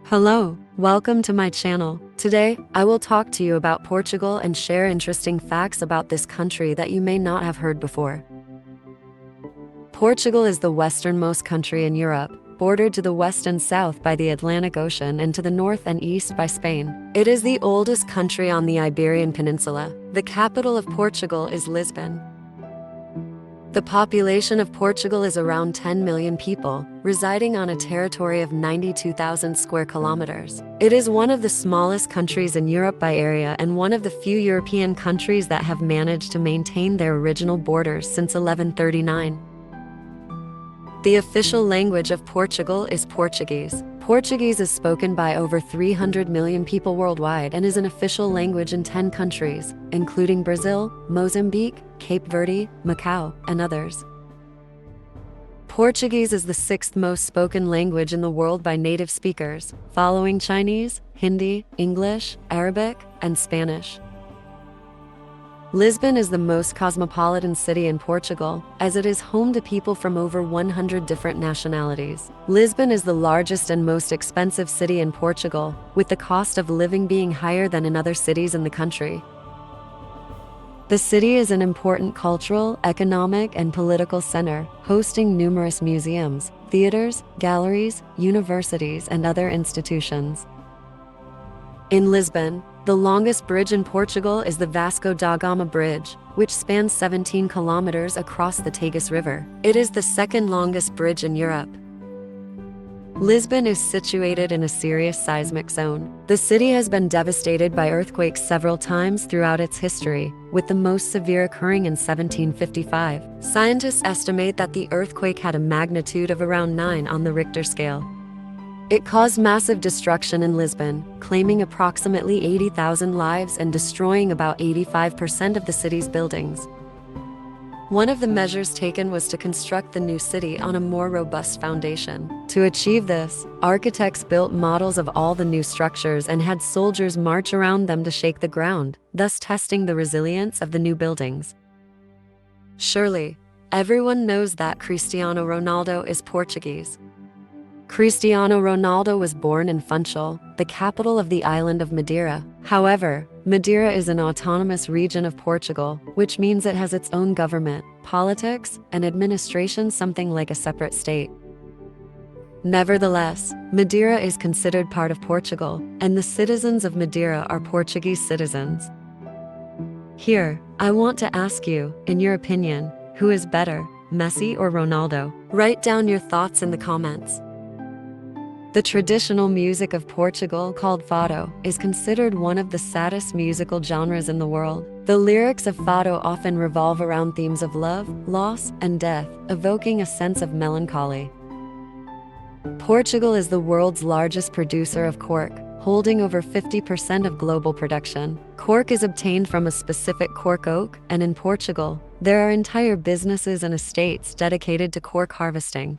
Hello, welcome to my channel. Today, I will talk to you about Portugal and share interesting facts about this country that you may not have heard before. Portugal is the westernmost country in Europe, bordered to the west and south by the Atlantic Ocean and to the north and east by Spain. It is the oldest country on the Iberian Peninsula. The capital of Portugal is Lisbon. The population of Portugal is around 10 million people, residing on a territory of 92,000 square kilometers. It is one of the smallest countries in Europe by area and one of the few European countries that have managed to maintain their original borders since 1139. The official language of Portugal is Portuguese. Portuguese is spoken by over 300 million people worldwide and is an official language in 10 countries, including Brazil, Mozambique, Cape Verde, Macau, and others. Portuguese is the sixth most spoken language in the world by native speakers, following Chinese, Hindi, English, Arabic, and Spanish. Lisbon is the most cosmopolitan city in Portugal, as it is home to people from over 100 different nationalities. Lisbon is the largest and most expensive city in Portugal, with the cost of living being higher than in other cities in the country. The city is an important cultural, economic, and political center, hosting numerous museums, theaters, galleries, universities, and other institutions. In Lisbon, the longest bridge in Portugal is the Vasco da Gama Bridge, which spans 17 kilometers across the Tagus River. It is the second longest bridge in Europe. Lisbon is situated in a serious seismic zone. The city has been devastated by earthquakes several times throughout its history, with the most severe occurring in 1755. Scientists estimate that the earthquake had a magnitude of around 9 on the Richter scale. It caused massive destruction in Lisbon, claiming approximately 80,000 lives and destroying about 85% of the city's buildings. One of the measures taken was to construct the new city on a more robust foundation. To achieve this, architects built models of all the new structures and had soldiers march around them to shake the ground, thus testing the resilience of the new buildings. Surely, everyone knows that Cristiano Ronaldo is Portuguese. Cristiano Ronaldo was born in Funchal, the capital of the island of Madeira. However, Madeira is an autonomous region of Portugal, which means it has its own government, politics, and administration, something like a separate state. Nevertheless, Madeira is considered part of Portugal, and the citizens of Madeira are Portuguese citizens. Here, I want to ask you, in your opinion, who is better, Messi or Ronaldo? Write down your thoughts in the comments. The traditional music of Portugal, called Fado, is considered one of the saddest musical genres in the world. The lyrics of Fado often revolve around themes of love, loss, and death, evoking a sense of melancholy. Portugal is the world's largest producer of cork, holding over 50% of global production. Cork is obtained from a specific cork oak, and in Portugal, there are entire businesses and estates dedicated to cork harvesting.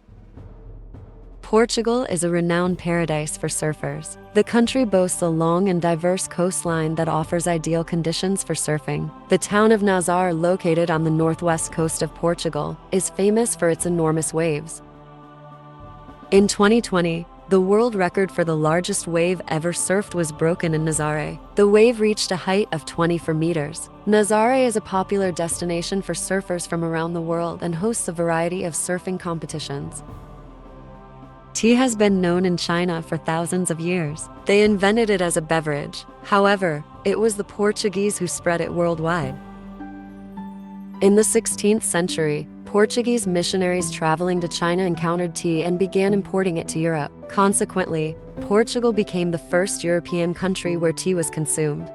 Portugal is a renowned paradise for surfers. The country boasts a long and diverse coastline that offers ideal conditions for surfing. The town of Nazaré, located on the northwest coast of Portugal, is famous for its enormous waves. In 2020, the world record for the largest wave ever surfed was broken in Nazaré. The wave reached a height of 24 meters. Nazaré is a popular destination for surfers from around the world and hosts a variety of surfing competitions. Tea has been known in China for thousands of years. They invented it as a beverage. However, it was the Portuguese who spread it worldwide. In the 16th century, Portuguese missionaries traveling to China encountered tea and began importing it to Europe. Consequently, Portugal became the first European country where tea was consumed.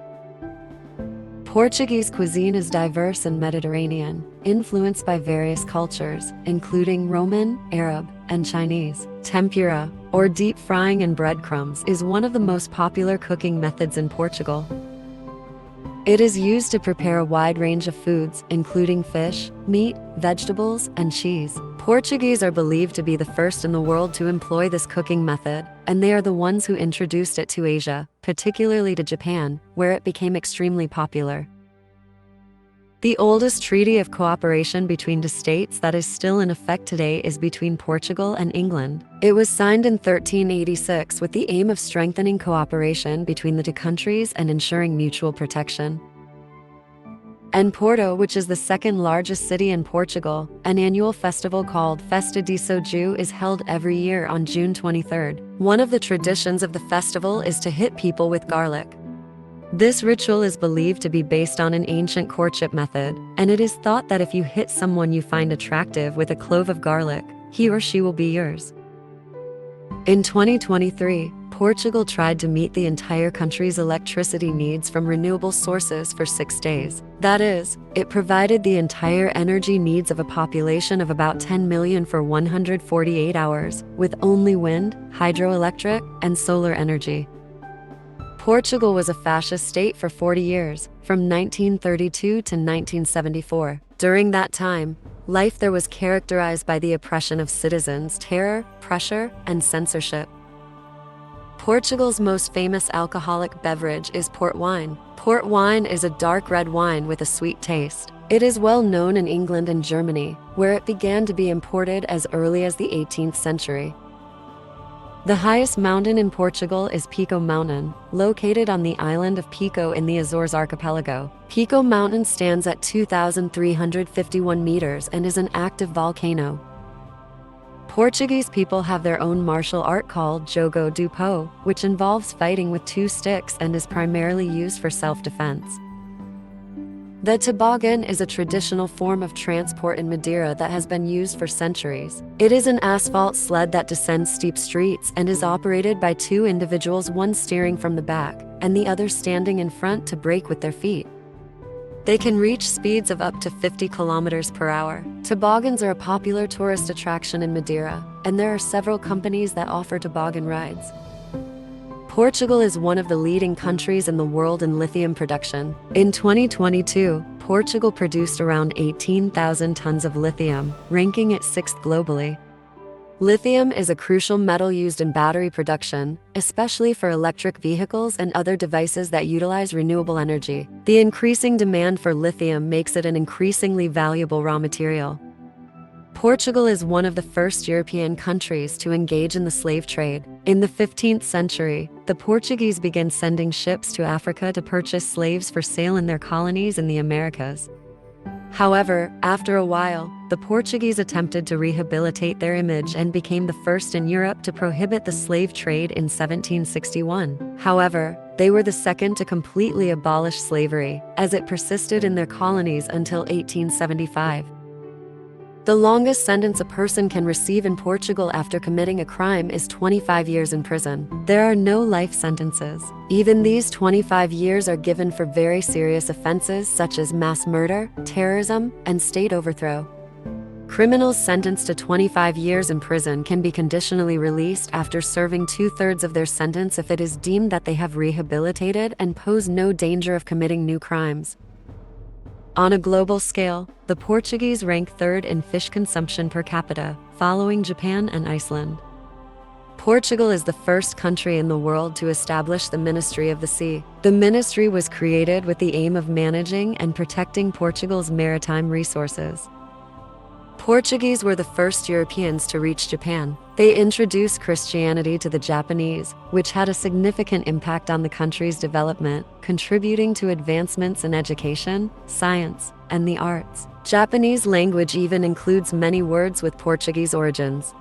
Portuguese cuisine is diverse and Mediterranean, influenced by various cultures, including Roman, Arab, and Chinese. Tempura, or deep frying in breadcrumbs, is one of the most popular cooking methods in Portugal. It is used to prepare a wide range of foods, including fish, meat, vegetables, and cheese. Portuguese are believed to be the first in the world to employ this cooking method, and they are the ones who introduced it to Asia, particularly to Japan, where it became extremely popular. The oldest treaty of cooperation between the states that is still in effect today is between Portugal and England. It was signed in 1386 with the aim of strengthening cooperation between the two countries and ensuring mutual protection. And Porto, which is the second largest city in Portugal, an annual festival called Festa de São João is held every year on June 23rd. One of the traditions of the festival is to hit people with garlic. This ritual is believed to be based on an ancient courtship method, and it is thought that if you hit someone you find attractive with a clove of garlic, he or she will be yours. In 2023, Portugal tried to meet the entire country's electricity needs from renewable sources for 6 days. That is, it provided the entire energy needs of a population of about 10 million for 148 hours, with only wind, hydroelectric, and solar energy. Portugal was a fascist state for 40 years, from 1932 to 1974. During that time, life there was characterized by the oppression of citizens, terror, pressure, and censorship. Portugal's most famous alcoholic beverage is port wine. Port wine is a dark red wine with a sweet taste. It is well known in England and Germany, where it began to be imported as early as the 18th century. The highest mountain in Portugal is Pico Mountain, located on the island of Pico in the Azores archipelago. Pico Mountain stands at 2,351 meters and is an active volcano. Portuguese people have their own martial art called Jogo do Pau, which involves fighting with 2 sticks and is primarily used for self-defense. The toboggan is a traditional form of transport in Madeira that has been used for centuries. It is an asphalt sled that descends steep streets and is operated by 2 individuals, one steering from the back and the other standing in front to brake with their feet. They can reach speeds of up to 50 kilometers per hour. Toboggans are a popular tourist attraction in Madeira, and there are several companies that offer toboggan rides. Portugal is one of the leading countries in the world in lithium production. In 2022, Portugal produced around 18,000 tons of lithium, ranking it 6th globally. Lithium is a crucial metal used in battery production, especially for electric vehicles and other devices that utilize renewable energy. The increasing demand for lithium makes it an increasingly valuable raw material. Portugal is one of the first European countries to engage in the slave trade. In the 15th century, the Portuguese began sending ships to Africa to purchase slaves for sale in their colonies in the Americas. However, after a while, the Portuguese attempted to rehabilitate their image and became the first in Europe to prohibit the slave trade in 1761. However, they were the second to completely abolish slavery, as it persisted in their colonies until 1875. The longest sentence a person can receive in Portugal after committing a crime is 25 years in prison. There are no life sentences. Even these 25 years are given for very serious offenses such as mass murder, terrorism, and state overthrow. Criminals sentenced to 25 years in prison can be conditionally released after serving 2/3 of their sentence if it is deemed that they have rehabilitated and pose no danger of committing new crimes. On a global scale, the Portuguese rank 3rd in fish consumption per capita, following Japan and Iceland. Portugal is the first country in the world to establish the Ministry of the Sea. The ministry was created with the aim of managing and protecting Portugal's maritime resources. Portuguese were the first Europeans to reach Japan. They introduced Christianity to the Japanese, which had a significant impact on the country's development, contributing to advancements in education, science, and the arts. Japanese language even includes many words with Portuguese origins.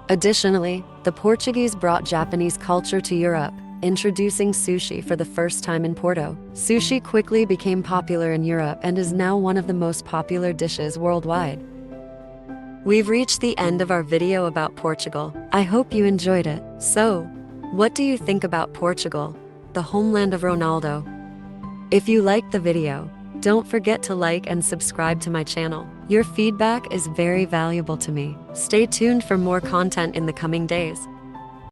Additionally, the Portuguese brought Japanese culture to Europe, introducing sushi for the first time in Porto. Sushi quickly became popular in Europe and is now one of the most popular dishes worldwide. We've reached the end of our video about Portugal. I hope you enjoyed it. So, what do you think about Portugal, the homeland of Ronaldo? If you liked the video, don't forget to like and subscribe to my channel. Your feedback is very valuable to me. Stay tuned for more content in the coming days.